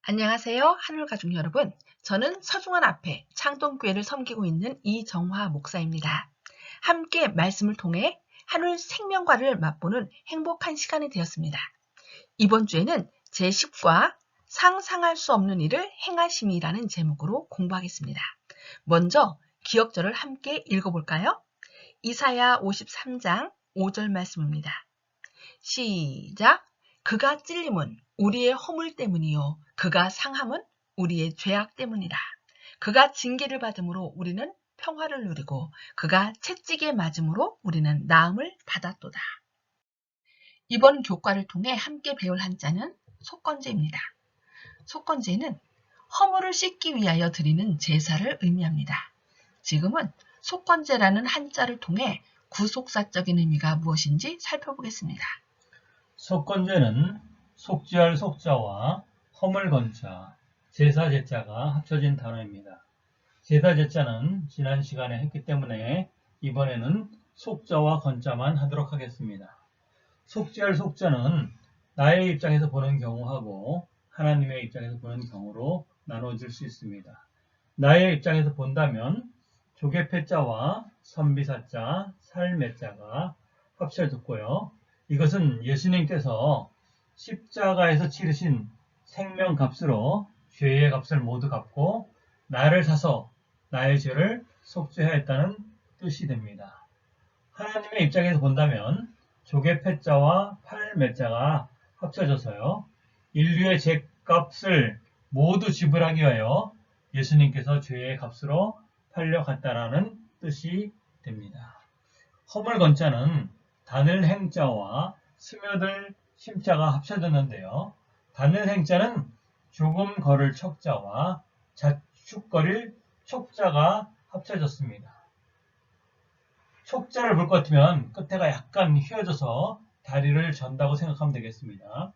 안녕하세요. 하늘가족 여러분. 저는 서중원 앞에 창동교회를 섬기고 있는 이정화 목사입니다. 함께 말씀을 통해 하늘 생명과를 맛보는 행복한 시간이 되었습니다. 이번 주에는 제10과 상상할 수 없는 일을 행하심이라는 제목으로 공부하겠습니다. 먼저 기억절을 함께 읽어볼까요? 이사야 53장 5절 말씀입니다. 시작! 그가 찔림은 우리의 허물 때문이요 그가 상함은 우리의 죄악 때문이라. 그가 징계를 받음으로 우리는 평화를 누리고 그가 채찍에 맞음으로 우리는 나음을 받았도다. 이번 교과를 통해 함께 배울 한자는 속건제입니다. 속건제는 허물을 씻기 위하여 드리는 제사를 의미합니다. 지금은 속건제라는 한자를 통해 구속사적인 의미가 무엇인지 살펴보겠습니다. 속건제는 속죄할 속자와 허물 건자, 제사 제자가 합쳐진 단어입니다. 제사 제자는 지난 시간에 했기 때문에 이번에는 속자와 건자만 하도록 하겠습니다. 속죄할 속자는 나의 입장에서 보는 경우하고 하나님의 입장에서 보는 경우로 나눠질 수 있습니다. 나의 입장에서 본다면 조개패자와 선비사자, 살매자가 합쳐졌고요. 이것은 예수님께서 십자가에서 치르신 생명값으로 죄의 값을 모두 갚고 나를 사서 나의 죄를 속죄하였다는 뜻이 됩니다. 하나님의 입장에서 본다면 조개패자와 팔매자가 합쳐져서요. 인류의 죄값을 모두 지불하기 위하여 예수님께서 죄의 값으로 팔려갔다라는 뜻이 됩니다. 허물 건자는 단을 행자와 스며들 심자가 합쳐졌는데요. 단을 행자는 조금 걸을 척자와 자축거릴 촉자가 합쳐졌습니다. 촉자를 볼 것 같으면 끝에가 약간 휘어져서 다리를 전다고 생각하면 되겠습니다.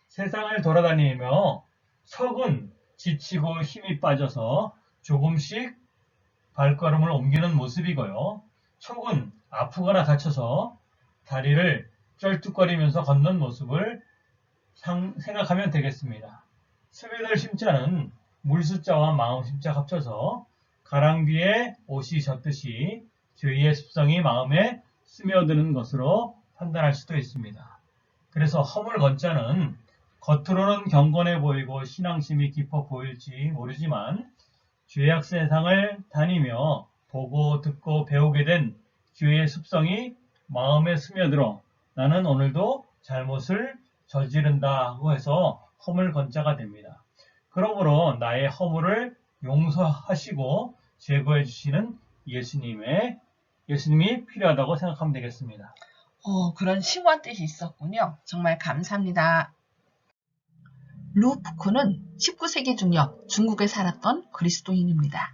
세상을 돌아다니며 척은 지치고 힘이 빠져서 조금씩 발걸음을 옮기는 모습이고요. 촉은 아프거나 다쳐서 다리를 쩔뚝거리면서 걷는 모습을 생각하면 되겠습니다. 스며들 심자는 물숫자와 마음심자 합쳐서 가랑비에 옷이 젖듯이 죄의 습성이 마음에 스며드는 것으로 판단할 수도 있습니다. 그래서 허물 건자는 겉으로는 경건해 보이고 신앙심이 깊어 보일지 모르지만 죄악 세상을 다니며 보고 듣고 배우게 된 죄의 습성이 마음에 스며들어 나는 오늘도 잘못을 저지른다고 해서 허물 건자가 됩니다. 그러므로 나의 허물을 용서하시고 제거해 주시는 예수님이 필요하다고 생각하면 되겠습니다. 그런 심오한 뜻이 있었군요. 정말 감사합니다. 루푸크는 19세기 중엽 중국에 살았던 그리스도인입니다.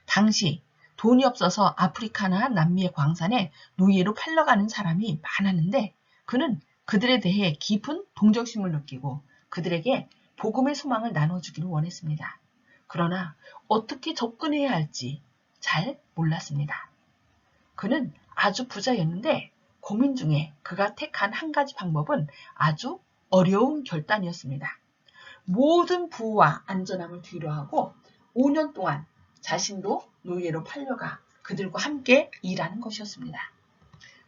당시 돈이 없어서 아프리카나 남미의 광산에 노예로 팔려가는 사람이 많았는데 그는 그들에 대해 깊은 동정심을 느끼고 그들에게 복음의 소망을 나눠주기를 원했습니다. 그러나 어떻게 접근해야 할지 잘 몰랐습니다. 그는 아주 부자였는데 고민 중에 그가 택한 한 가지 방법은 아주 어려운 결단이었습니다. 모든 부와 안전함을 뒤로하고 5년 동안 자신도 노예로 팔려가 그들과 함께 일하는 것이었습니다.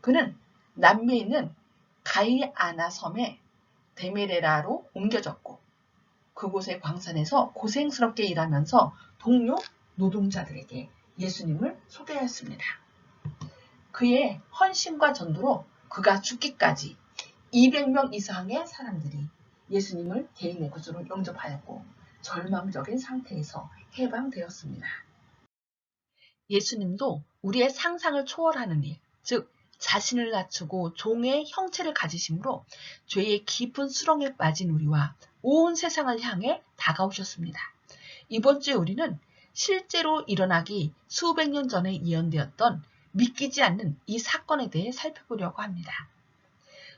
그는 남미에 있는 가이아나 섬의 데메레라로 옮겨졌고 그곳의 광산에서 고생스럽게 일하면서 동료 노동자들에게 예수님을 소개했습니다. 그의 헌신과 전도로 그가 죽기까지 200명 이상의 사람들이 예수님을 개인의 구주로 영접하였고 절망적인 상태에서 해방되었습니다. 예수님도 우리의 상상을 초월하는 일, 즉 자신을 낮추고 종의 형체를 가지심으로 죄의 깊은 수렁에 빠진 우리와 온 세상을 향해 다가오셨습니다. 이번 주에 우리는 실제로 일어나기 수백 년 전에 예언되었던 믿기지 않는 이 사건에 대해 살펴보려고 합니다.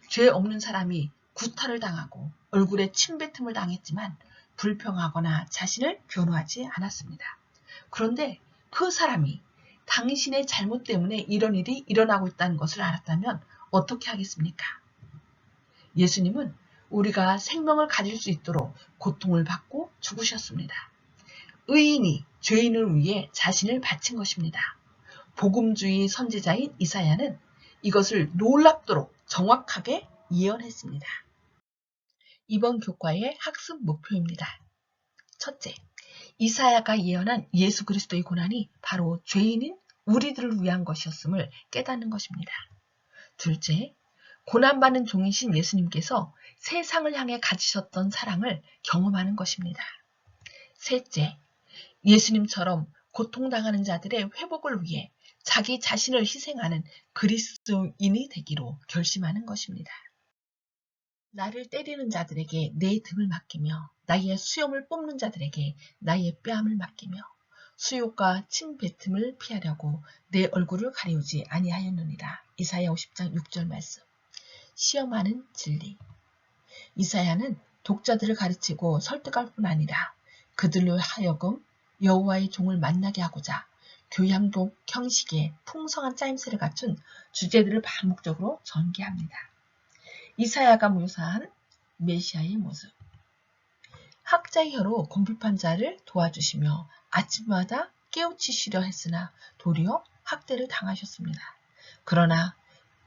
죄 없는 사람이 구타를 당하고 얼굴에 침뱉음을 당했지만 불평하거나 자신을 변호하지 않았습니다. 그런데 그 사람이 당신의 잘못 때문에 이런 일이 일어나고 있다는 것을 알았다면 어떻게 하겠습니까? 예수님은 우리가 생명을 가질 수 있도록 고통을 받고 죽으셨습니다. 의인이 죄인을 위해 자신을 바친 것입니다. 복음주의 선지자인 이사야는 이것을 놀랍도록 정확하게 예언했습니다. 이번 교과의 학습 목표입니다. 첫째, 이사야가 예언한 예수 그리스도의 고난이 바로 죄인인 우리들을 위한 것이었음을 깨닫는 것입니다. 둘째, 고난받는 종이신 예수님께서 세상을 향해 가지셨던 사랑을 경험하는 것입니다. 셋째, 예수님처럼 고통당하는 자들의 회복을 위해 자기 자신을 희생하는 그리스도인이 되기로 결심하는 것입니다. 나를 때리는 자들에게 내 등을 맡기며 나의 수염을 뽑는 자들에게 나의 뺨을 맡기며 수욕과 침뱉음을 피하려고 내 얼굴을 가리우지 아니하였느니라. 이사야 50장 6절 말씀. 시험하는 진리. 이사야는 독자들을 가르치고 설득할 뿐 아니라 그들로 하여금 여호와의 종을 만나게 하고자 교양독 형식의 풍성한 짜임새를 갖춘 주제들을 반복적으로 전개합니다. 이사야가 묘사한 메시아의 모습. 학자의 혀로 궁핍한 자를 도와주시며 아침마다 깨우치시려 했으나 도리어 학대를 당하셨습니다. 그러나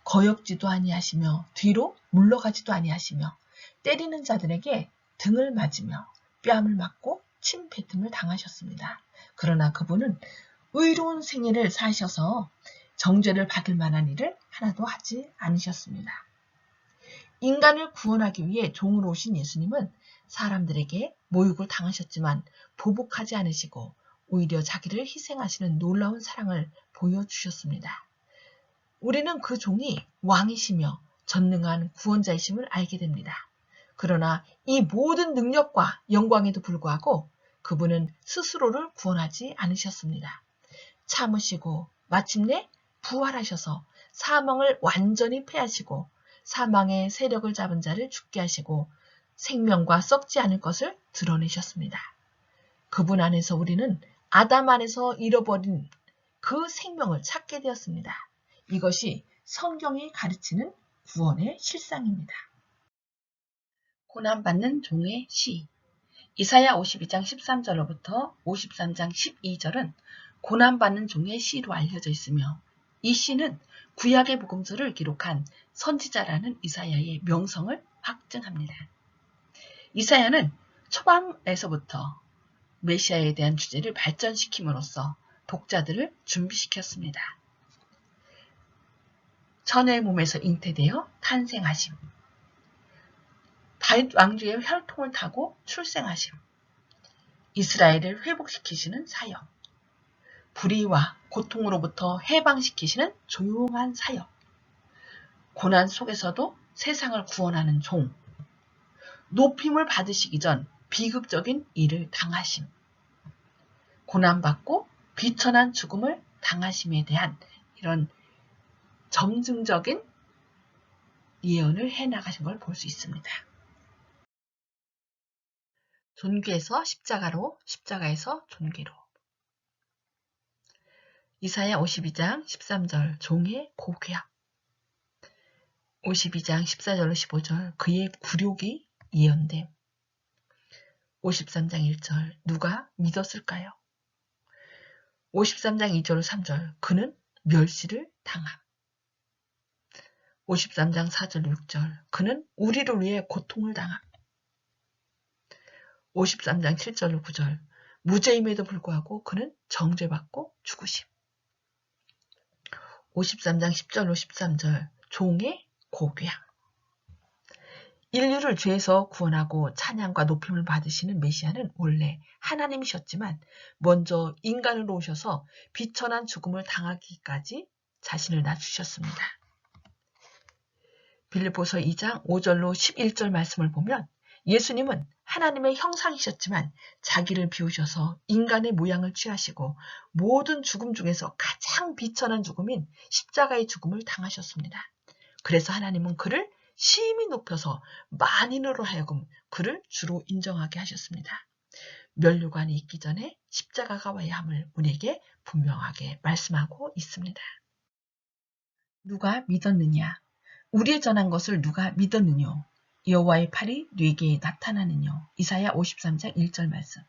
거역지도 아니하시며 뒤로 물러가지도 아니하시며 때리는 자들에게 등을 맞으며 뺨을 맞고 침뱉음을 당하셨습니다. 그러나 그분은 의로운 생애를 사셔서 정죄를 받을 만한 일을 하나도 하지 않으셨습니다. 인간을 구원하기 위해 종으로 오신 예수님은 사람들에게 모욕을 당하셨지만 보복하지 않으시고 오히려 자기를 희생하시는 놀라운 사랑을 보여주셨습니다. 우리는 그 종이 왕이시며 전능한 구원자이심을 알게 됩니다. 그러나 이 모든 능력과 영광에도 불구하고 그분은 스스로를 구원하지 않으셨습니다. 참으시고 마침내 부활하셔서 사망을 완전히 패하시고 사망의 세력을 잡은 자를 죽게 하시고 생명과 썩지 않을 것을 드러내셨습니다. 그분 안에서 우리는 아담 안에서 잃어버린 그 생명을 찾게 되었습니다. 이것이 성경이 가르치는 구원의 실상입니다. 고난받는 종의 시. 이사야 52장 13절로부터 53장 12절은 고난받는 종의 시로 알려져 있으며 이 시는 구약의 복음서를 기록한 선지자라는 이사야의 명성을 확증합니다. 이사야는 초반에서부터 메시아에 대한 주제를 발전시킴으로써 독자들을 준비시켰습니다. 천의 몸에서 잉태되어 탄생하심, 다윗 왕조의 혈통을 타고 출생하심, 이스라엘을 회복시키시는 사역, 불의와 고통으로부터 해방시키시는 조용한 사역, 고난 속에서도 세상을 구원하는 종, 높임을 받으시기 전 비극적인 일을 당하심, 고난받고 비천한 죽음을 당하심에 대한 이런 점증적인 예언을 해나가신 걸 볼 수 있습니다. 존귀에서 십자가로, 십자가에서 존귀로. 이사야 52장 13절 종의 고귀함. 52장 14절로 15절 그의 굴욕이 예언됨. 53장 1절 누가 믿었을까요? 53장 2절 3절 그는 멸시를 당함. 53장 4절 6절 그는 우리를 위해 고통을 당함. 53장 7절 9절 무죄임에도 불구하고 그는 정죄받고 죽으심. 53장 10절로 13절 종의 고귀함. 인류를 죄에서 구원하고 찬양과 높임을 받으시는 메시아는 원래 하나님이셨지만 먼저 인간으로 오셔서 비천한 죽음을 당하기까지 자신을 낮추셨습니다. 빌립보서 2장 5절로 11절 말씀을 보면 예수님은 하나님의 형상이셨지만 자기를 비우셔서 인간의 모양을 취하시고 모든 죽음 중에서 가장 비천한 죽음인 십자가의 죽음을 당하셨습니다. 그래서 하나님은 그를 심히 높여서 만인으로 하여금 그를 주로 인정하게 하셨습니다. 면류관이 있기 전에 십자가가 와야 함을 우리에게 분명하게 말씀하고 있습니다. 누가 믿었느냐? 우리의 전한 것을 누가 믿었느뇨? 여호와의 팔이 네게 나타나는요. 이사야 53장 1절 말씀.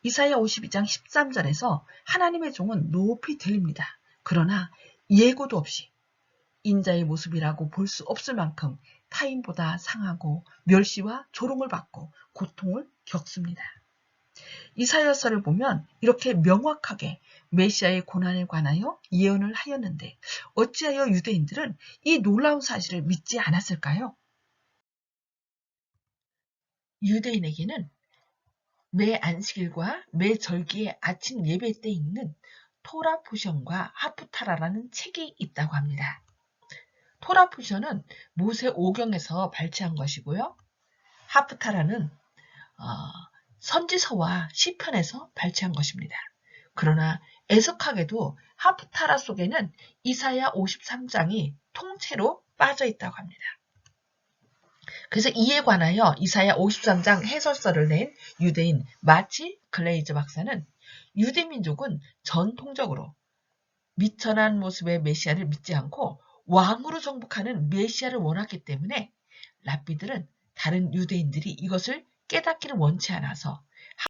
이사야 52장 13절에서 하나님의 종은 높이 들립니다. 그러나 예고도 없이 인자의 모습이라고 볼 수 없을 만큼 타인보다 상하고 멸시와 조롱을 받고 고통을 겪습니다. 이사야서를 보면 이렇게 명확하게 메시아의 고난에 관하여 예언을 하였는데 어찌하여 유대인들은 이 놀라운 사실을 믿지 않았을까요? 유대인에게는 매 안식일과 매 절기의 아침 예배 때 읽는 토라 포션과 하프타라라는 책이 있다고 합니다. 토라 포션은 모세 오경에서 발췌한 것이고요. 하프타라는 선지서와 시편에서 발췌한 것입니다. 그러나 애석하게도 하프타라 속에는 이사야 53장이 통째로 빠져 있다고 합니다. 그래서 이에 관하여 이사야 53장 해설서를 낸 유대인 마치 글레이저 박사는 유대민족은 전통적으로 미천한 모습의 메시아를 믿지 않고 왕으로 정복하는 메시아를 원했기 때문에 랍비들은 다른 유대인들이 이것을 깨닫기를 원치 않아서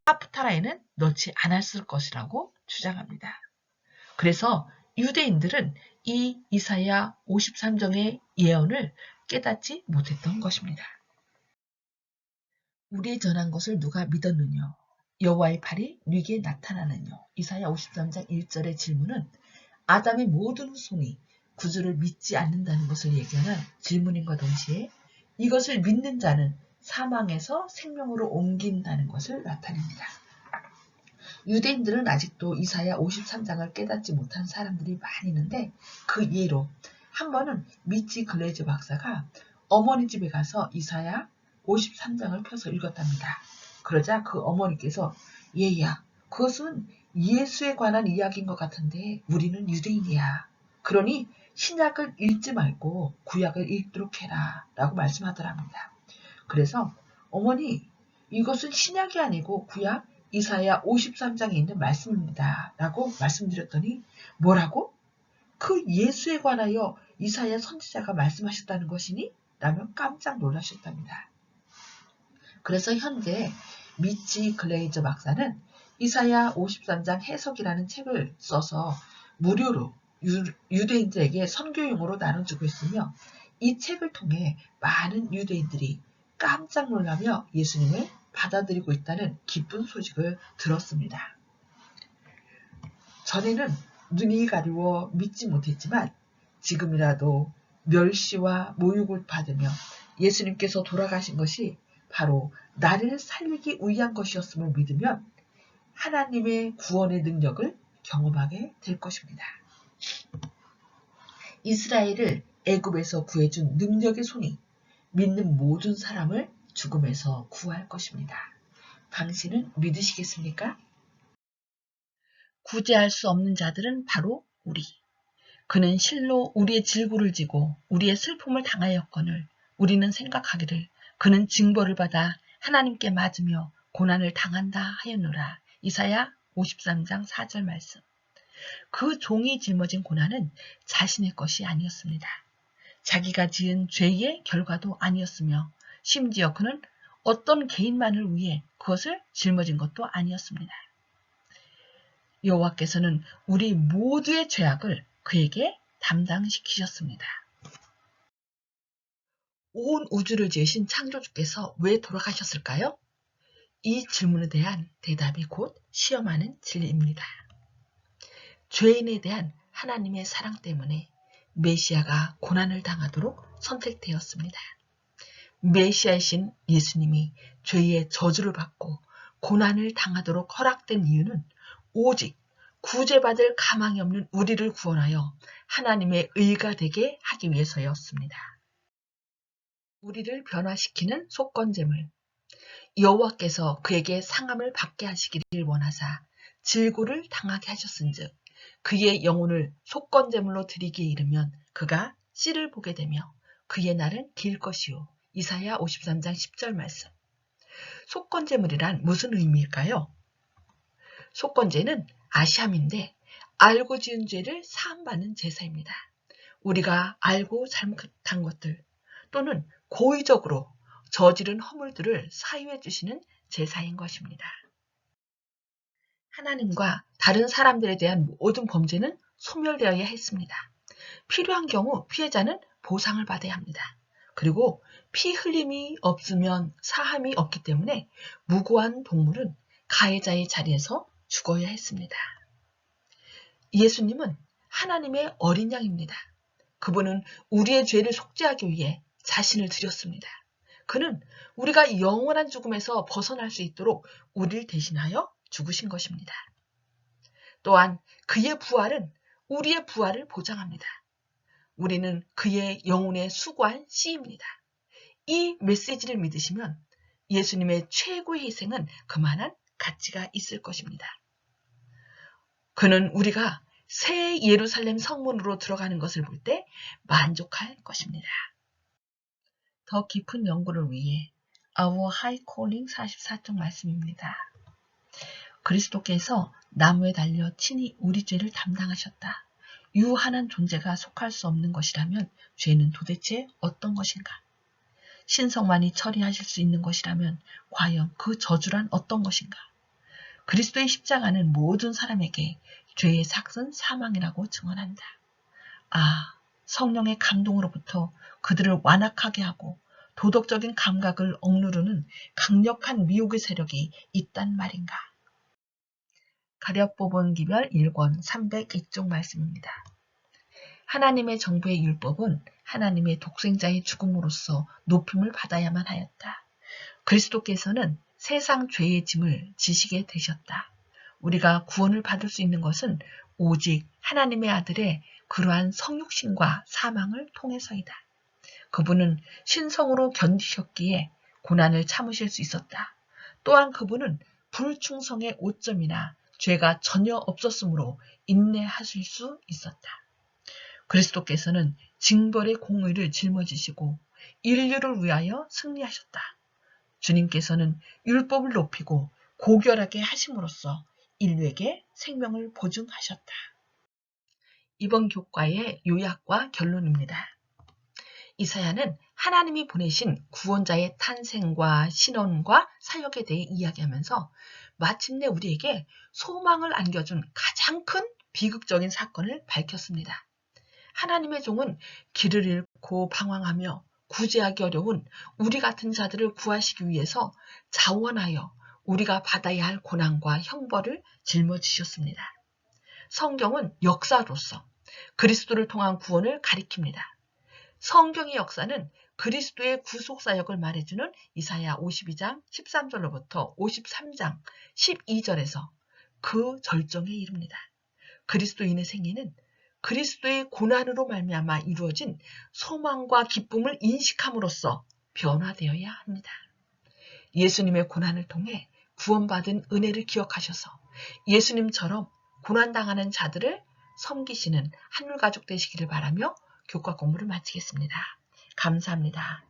하프타라에는 넣지 않았을 것이라고 주장합니다. 그래서 유대인들은 이 이사야 53장의 예언을 깨닫지 못했던 것입니다. 우리의 전한 것을 누가 믿었느냐? 여호와의 팔이 네게 나타나느냐? 이사야 53장 1절의 질문은 아담의 모든 후손이 구주를 믿지 않는다는 것을 얘기하는 질문인과 동시에 이것을 믿는 자는 사망에서 생명으로 옮긴다는 것을 나타냅니다. 유대인들은 아직도 이사야 53장을 깨닫지 못한 사람들이 많이 있는데 그 예로 한 번은 미치 글레이저 박사가 어머니 집에 가서 이사야 53장을 펴서 읽었답니다. 그러자 그 어머니께서 얘야, 그것은 예수에 관한 이야기인 것 같은데 우리는 유대인이야. 그러니 신약을 읽지 말고 구약을 읽도록 해라 라고 말씀하더랍니다. 그래서 어머니, 이것은 신약이 아니고 구약 이사야 53장에 있는 말씀입니다 라고 말씀드렸더니 뭐라고? 그 예수에 관하여 이사야 선지자가 말씀하셨다는 것이니? 라며 깜짝 놀라셨답니다. 그래서 현재 미치 글레이저 박사는 이사야 53장 해석이라는 책을 써서 무료로 유대인들에게 선교용으로 나눠주고 있으며 이 책을 통해 많은 유대인들이 깜짝 놀라며 예수님을 받아들이고 있다는 기쁜 소식을 들었습니다. 전에는 눈이 가리워 믿지 못했지만 지금이라도 멸시와 모욕을 받으며 예수님께서 돌아가신 것이 바로 나를 살리기 위한 것이었음을 믿으면 하나님의 구원의 능력을 경험하게 될 것입니다. 이스라엘을 애굽에서 구해준 능력의 손이 믿는 모든 사람을 죽음에서 구할 것입니다. 당신은 믿으시겠습니까? 구제할 수 없는 자들은 바로 우리. 그는 실로 우리의 질고를 지고 우리의 슬픔을 당하였거늘 우리는 생각하기를 그는 징벌을 받아 하나님께 맞으며 고난을 당한다 하였노라. 이사야 53장 4절 말씀. 그 종이 짊어진 고난은 자신의 것이 아니었습니다. 자기가 지은 죄의 결과도 아니었으며 심지어 그는 어떤 개인만을 위해 그것을 짊어진 것도 아니었습니다. 여호와께서는 우리 모두의 죄악을 그에게 담당시키셨습니다. 온 우주를 지으신 창조주께서 왜 돌아가셨을까요? 이 질문에 대한 대답이 곧 시험하는 진리입니다. 죄인에 대한 하나님의 사랑 때문에 메시아가 고난을 당하도록 선택되었습니다. 메시아이신 예수님이 죄의 저주를 받고 고난을 당하도록 허락된 이유는 오직 구제받을 가망이 없는 우리를 구원하여 하나님의 의가 되게 하기 위해서였습니다. 우리를 변화시키는 속건제물, 여호와께서 그에게 상함을 받게 하시기를 원하사 질고를 당하게 하셨은즉 그의 영혼을 속건제물로 드리기에 이르면 그가 씨를 보게 되며 그의 날은 길 것이요. 이사야 53장 10절 말씀. 속건제물이란 무슨 의미일까요? 속건제는 아시함인데 알고 지은 죄를 사함받는 제사입니다. 우리가 알고 잘못한 것들 또는 고의적으로 저지른 허물들을 사유해 주시는 제사인 것입니다. 하나님과 다른 사람들에 대한 모든 범죄는 소멸되어야 했습니다. 필요한 경우 피해자는 보상을 받아야 합니다. 그리고 피 흘림이 없으면 사함이 없기 때문에 무고한 동물은 가해자의 자리에서 죽어야 했습니다. 예수님은 하나님의 어린 양입니다. 그분은 우리의 죄를 속죄하기 위해 자신을 드렸습니다. 그는 우리가 영원한 죽음에서 벗어날 수 있도록 우리를 대신하여 죽으신 것입니다. 또한 그의 부활은 우리의 부활을 보장합니다. 우리는 그의 영혼에 수고한 씨입니다. 이 메시지를 믿으시면 예수님의 최고의 희생은 그만한 가치가 있을 것입니다. 그는 우리가 새 예루살렘 성문으로 들어가는 것을 볼 때 만족할 것입니다. 더 깊은 연구를 위해 Our High Calling 44쪽 말씀입니다. 그리스도께서 나무에 달려 친히 우리 죄를 담당하셨다. 유한한 존재가 속할 수 없는 것이라면 죄는 도대체 어떤 것인가? 신성만이 처리하실 수 있는 것이라면 과연 그 저주란 어떤 것인가? 그리스도의 십자가는 모든 사람에게 죄의 삭은 사망이라고 증언한다. 성령의 감동으로부터 그들을 완악하게 하고 도덕적인 감각을 억누르는 강력한 미혹의 세력이 있단 말인가? 가룟법원 기별 1권 302쪽 말씀입니다. 하나님의 정부의 율법은 하나님의 독생자의 죽음으로써 높임을 받아야만 하였다. 그리스도께서는 세상 죄의 짐을 지시게 되셨다. 우리가 구원을 받을 수 있는 것은 오직 하나님의 아들의 그러한 성육신과 사망을 통해서이다. 그분은 신성으로 견디셨기에 고난을 참으실 수 있었다. 또한 그분은 불충성의 오점이나 죄가 전혀 없었으므로 인내하실 수 있었다. 그리스도께서는 징벌의 공의를 짊어지시고 인류를 위하여 승리하셨다. 주님께서는 율법을 높이고 고결하게 하심으로써 인류에게 생명을 보증하셨다. 이번 교과의 요약과 결론입니다. 이사야는 하나님이 보내신 구원자의 탄생과 신원과 사역에 대해 이야기하면서 마침내 우리에게 소망을 안겨준 가장 큰 비극적인 사건을 밝혔습니다. 하나님의 종은 길을 잃고 방황하며 구제하기 어려운 우리 같은 자들을 구하시기 위해서 자원하여 우리가 받아야 할 고난과 형벌을 짊어지셨습니다. 성경은 역사로서 그리스도를 통한 구원을 가리킵니다. 성경의 역사는 그리스도의 구속사역을 말해주는 이사야 52장 13절로부터 53장 12절에서 그 절정에 이릅니다. 그리스도인의 생애는 그리스도의 고난으로 말미암아 이루어진 소망과 기쁨을 인식함으로써 변화되어야 합니다. 예수님의 고난을 통해 구원받은 은혜를 기억하셔서 예수님처럼 고난당하는 자들을 섬기시는 한물가족 되시기를 바라며 교과 공부를 마치겠습니다. 감사합니다.